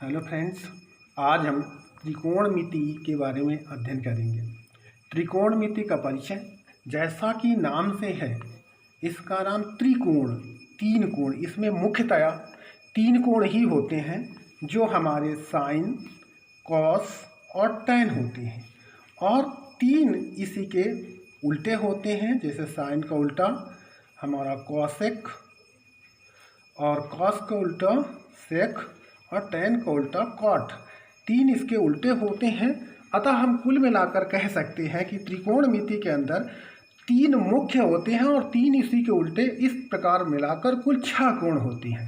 Hello friends, आज हम त्रिकोणमिति के बारे में अध्ययन करेंगे। त्रिकोणमिति का परिचय, जैसा कि नाम से है, इसका नाम त्रिकोण, तीन कोण। इसमें मुख्यतया तीन कोण ही होते हैं जो हमारे साइन, कॉस और टैन होते हैं, और तीन इसी के उल्टे होते हैं। जैसे साइन का उल्टा हमारा कॉसेक, और कॉस का उल्टा सेक, और टैन का उल्टा कॉट। तीन इसके उल्टे होते हैं। अतः हम कुल मिलाकर कह सकते हैं कि त्रिकोणमिति के अंदर तीन मुख्य होते हैं और तीन इसी के उल्टे, इस प्रकार मिलाकर कुल 6 कोण होते हैं।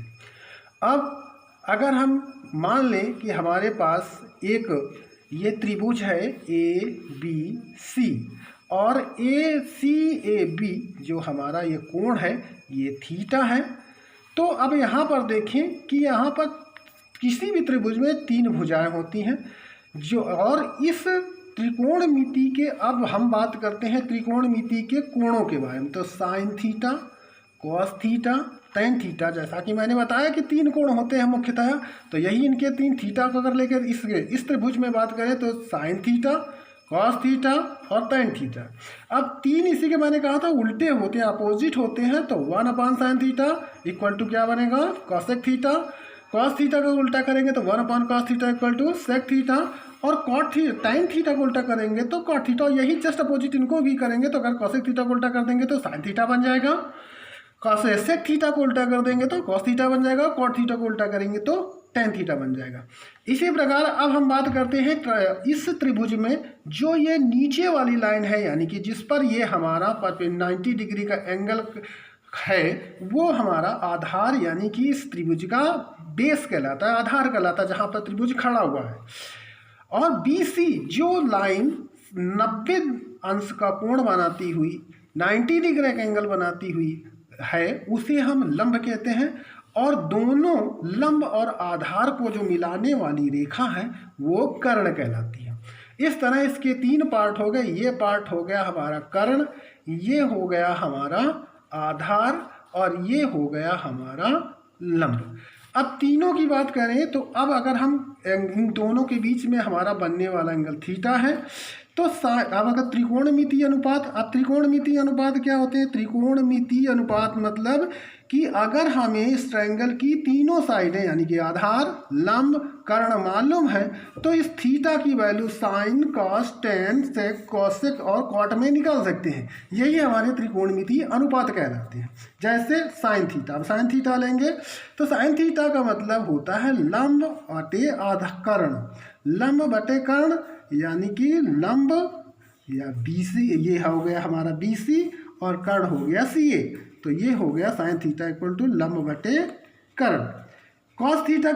अब अगर हम मान लें कि हमारे पास एक ये त्रिभुज है ABC, और ACAB जो हमारा ये कोण है ये थीटा है। तो अब यहाँ पर देखें कि यहाँ पर किसी भी त्रिभुज में 3 भुजाएं होती हैं जो, और इस त्रिकोणमिति के, अब हम बात करते हैं त्रिकोणमिति के कोणों के बारे में। तो sign theta, cos theta, tan theta, जैसा कि मैंने बताया कि 3 कोण होते हैं मुख्यतः। तो यही इनके 3 थीटा को अगर लेकर इस त्रिभुज में बात करें तो साइन थीटा, कॉस थीटा और टैन थीटा। अब 3 इसी के मैंने कहा था उल्टे होते हैं, अपोजिट होते हैं। तो 1/sin थीटा इक्वल टू क्या बनेगा, कॉसेक थीटा। कॉस थीटा का उल्टा करेंगे तो 1/cos theta equal to sec theta. और टैन थीटा को उल्टा करेंगे तो कॉट थीटा। यही जस्ट अपोजिट इनको भी करेंगे तो अगर कॉसेक थीटा को उल्टा कर देंगे तो साइन थीटा बन जाएगा। सेक थीटा को उल्टा कर देंगे तो कॉस थीटा बन जाएगा। कॉट थीटा को उल्टा करेंगे तो टैन थीटा बन जाएगा। इसी प्रकार अब हम बात करते हैं इस त्रिभुज में जो ये नीचे वाली लाइन है, यानी कि जिस पर ये हमारा 90 डिग्री का एंगल है, वो हमारा आधार, यानी कि इस त्रिभुज का बेस कहलाता है, आधार कहलाता है, जहाँ पर त्रिभुज खड़ा हुआ है। और BC जो लाइन 90 अंश का कोण बनाती हुई, 90 डिग्री का एंगल बनाती हुई है, उसे हम लंब कहते हैं। और दोनों लंब और आधार को जो मिलाने वाली रेखा है वो कर्ण कहलाती है। इस तरह इसके 3 पार्ट हो गए। ये पार्ट हो गया हमारा कर्ण, ये हो गया हमारा आधार, और ये हो गया हमारा लंब। अब तीनों की बात करें तो अब अगर हम इन दोनों के बीच में हमारा बनने वाला एंगल थीटा है, तो अब अगर त्रिकोणमिति अनुपात, अब त्रिकोणमिति अनुपात क्या होते हैं? त्रिकोणमिति अनुपात मतलब कि अगर हमें इस ट्रायंगल की तीनों साइडें, यानी कि आधार, लंब, कर्ण मालूम है, तो इस थीटा की वैल्यू साइन, कॉस, टैन, सेक, कॉसेक और कॉट में निकाल सकते हैं। यही हमारे त्रिकोणमिति अनुपात कहलाते हैं। जैसे साइन थीटा, अब साइन थीटा लेंगे तो साइन थीटा का मतलब होता है लंब बटे आधा कर्ण, लंब बटे कर्ण, यानी कि लंब या BC, ये हो गया हमारा BC, और कर्ण हो गया CA। तो ये हो गया साइन थीटा इक्वल टू लंब बटे कर्ण। कॉस थीटा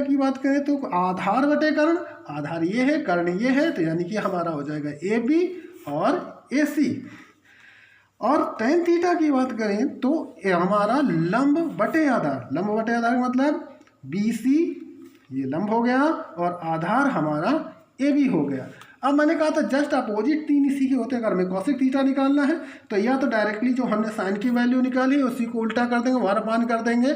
की बात करें तो आधार बटे कर्ण, आधार ये है, कर्ण ये है, तो यानी कि हमारा हो जाएगा AB और AC। और टैन थीटा की बात करें तो हमारा लंब बटे आधार, लंब बटे आधार मतलब BC, ये लंब हो गया, और आधार हमारा AB हो गया। अब मैंने कहा था जस्ट अपोजिट 3 इसी के होते हैं। अगर हमें कॉसेक थीटा निकालना है तो या तो डायरेक्टली जो हमने साइन की वैल्यू निकाली उसी को उल्टा कर देंगे, 1/, कर देंगे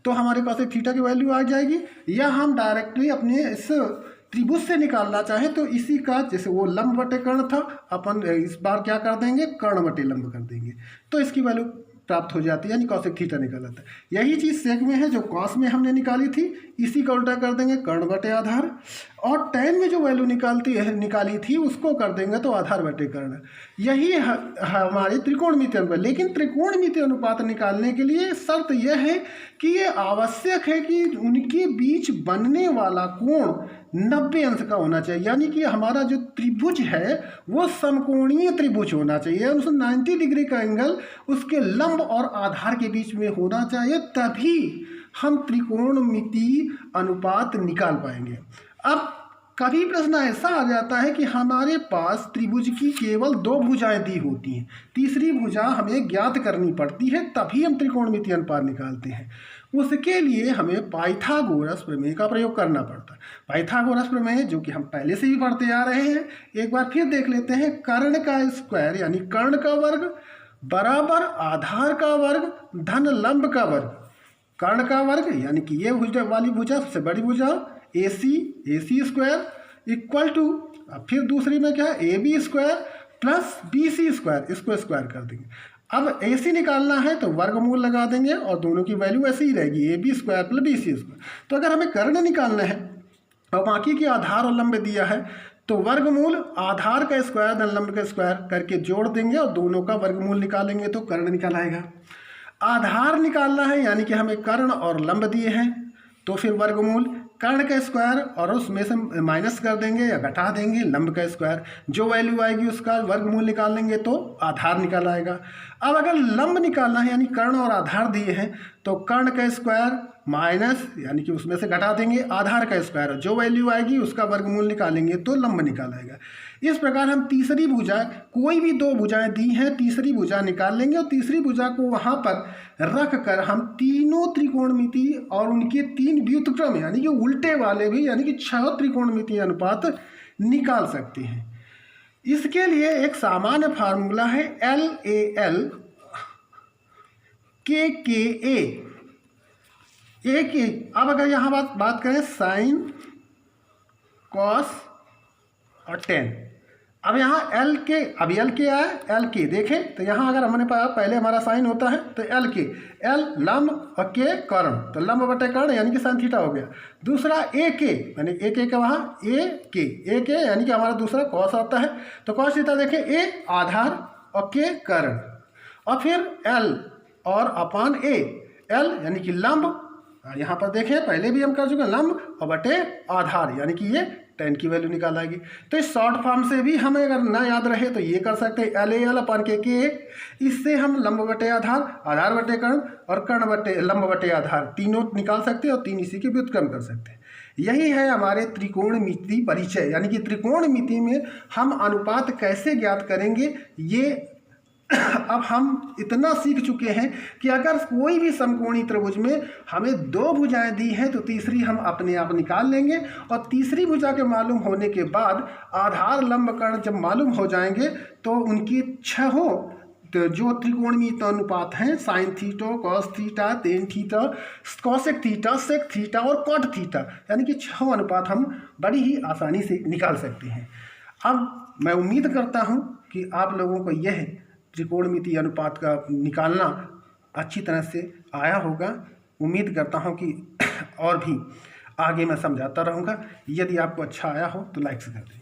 तो हमारे कॉसेक थीटा की वैल्यू आ जाएगी। या हम डायरेक्टली अपने इस त्रिभुज से निकालना चाहें तो इसी का, जैसे वो लंब बटे कर्ण था, अपन इस बार क्या कर देंगे, कर्ण बटे लंब कर देंगे, तो इसकी वैल्यू प्राप्त हो जाती है, यानी कॉसेक थीटा निकल आता है। यही चीज़ सेक में है, जो कॉस में हमने निकाली थी, इसी का उल्टा कर देंगे, कर्ण बटे आधार। और टैन में जो वैल्यू निकाली थी उसको कर देंगे तो आधार बटे कर्ण। यही हमारे त्रिकोणमिति अनुपात। लेकिन त्रिकोणमिति अनुपात निकालने के लिए शर्त यह है कि ये आवश्यक है कि उनके बीच बनने वाला कोण 90 अंश का होना चाहिए, यानी कि हमारा जो त्रिभुज है वो समकोणीय त्रिभुज होना चाहिए। उस 90 डिग्री का एंगल उसके लंब और आधार के बीच में होना चाहिए, तभी हम त्रिकोणमिति अनुपात निकाल पाएंगे। अब कभी प्रश्न ऐसा आ जाता है कि हमारे पास त्रिभुज की केवल 2 भुजाएं दी होती हैं, तीसरी भुजा हमें ज्ञात करनी पड़ती है, तभी हम त्रिकोणमिति अनुपात निकालते हैं। उसके लिए हमें पाइथागोरस प्रमेय का प्रयोग करना पड़ता है। पाइथागोरस प्रमेय जो कि हम पहले से ही पढ़ते आ रहे हैं, एक बार फिर देख लेते हैं। कर्ण का स्क्वायर यानी कर्ण का वर्ग बराबर आधार का वर्ग धन लंब का वर्ग। कर्ण का वर्ग यानी कि ये भुजा वाली भुजा सबसे बड़ी भुजा AC स्क्वायर इक्वल टू, फिर दूसरी में क्या है, AB square plus BC square, इसको स्क्वायर कर देंगे। अब AC निकालना है तो वर्गमूल लगा देंगे और दोनों की वैल्यू ऐसी ही रहेगी, AB square plus BC square. तो अगर हमें कर्ण निकालना है और बाकी की आधार और लंब दिया है तो वर्गमूल आधार का स्क्वायर धन लंब का स्क्वायर करके जोड़ देंगे और दोनों का वर्गमूल निकालेंगे तो कर्ण निकल आएगा। आधार निकालना है यानी कि हमें कर्ण और लंब दिए हैं तो फिर वर्गमूल कर्ण का स्क्वायर और उसमें से माइनस कर देंगे या घटा देंगे लंब का स्क्वायर, जो वैल्यू आएगी उसका वर्गमूल निकाल लेंगे तो आधार निकल आएगा। अब अगर लंब निकालना है यानी कर्ण और आधार दिए हैं तो कर्ण का स्क्वायर माइनस यानी कि उसमें से घटा देंगे आधार का स्क्वायर, जो वैल्यू आएगी उसका वर्गमूल निकालेंगे तो लंब निकाल आएगा। इस प्रकार हम तीसरी भुजा, कोई भी दो भुजाएं दी हैं, तीसरी भुजा निकाल लेंगे और तीसरी भुजा को वहाँ पर रख कर हम तीनों त्रिकोणमिति और उनके तीन व्युत्क्रम यानी कि उल्टे वाले भी यानी कि 6 त्रिकोणमितीय अनुपात निकाल सकते हैं। इसके लिए एक सामान्य फार्मूला है LAL KKA। अब अगर यहाँ बात करें साइन कॉस और टेन, अब यहाँ L के, अभी L के आया L के देखें तो यहाँ अगर हमने पहले हमारा साइन होता है तो L के, L लंब और के कर्ण, तो लंब बटे कर्ण यानी कि साइन थीटा हो गया। दूसरा A के यानी A के वहाँ A के यानी कि हमारा दूसरा कॉस आता है तो कॉस थीटा देखें A आधार और के कर्ण, और फिर L और अपान A, L यानी कि लंब, यहाँ पर देखें पहले भी हम कर चुके हैं लंब और बटे आधार यानी कि ये टेन की वैल्यू निकाल आएगी। तो इस शॉर्ट फॉर्म से भी हमें अगर ना याद रहे तो ये कर सकते हैं LAL अपान के, इससे हम लंब बटे आधार, आधार बटे कर्ण और कर्ण बटे लंब बटे आधार तीनों निकाल सकते हैं और तीन इसी के व्युत्क्रम कर सकते हैं। यही है हमारे त्रिकोणमिति परिचय, यानी कि त्रिकोणमिति में हम अनुपात कैसे ज्ञात करेंगे। ये अब हम इतना सीख चुके हैं कि अगर कोई भी समकोणीय त्रिभुज में हमें दो भुजाएं दी हैं तो तीसरी हम अपने आप निकाल लेंगे और तीसरी भुजा के मालूम होने के बाद आधार लंब कर्ण जब मालूम हो जाएंगे तो उनकी 6 तो जो त्रिकोणमितीय अनुपात हैं sine theta, cos theta, tan theta, cosec theta, sec theta और कॉट थीटा, यानी कि 6 अनुपात हम बड़ी ही आसानी से निकाल सकते हैं। अब मैं उम्मीद करता हूँ कि आप लोगों को यह त्रिकोणमितीय अनुपात का निकालना अच्छी तरह से आया होगा। उम्मीद करता हूँ कि और भी आगे मैं समझाता रहूँगा। यदि आपको अच्छा आया हो तो लाइक से कर दें।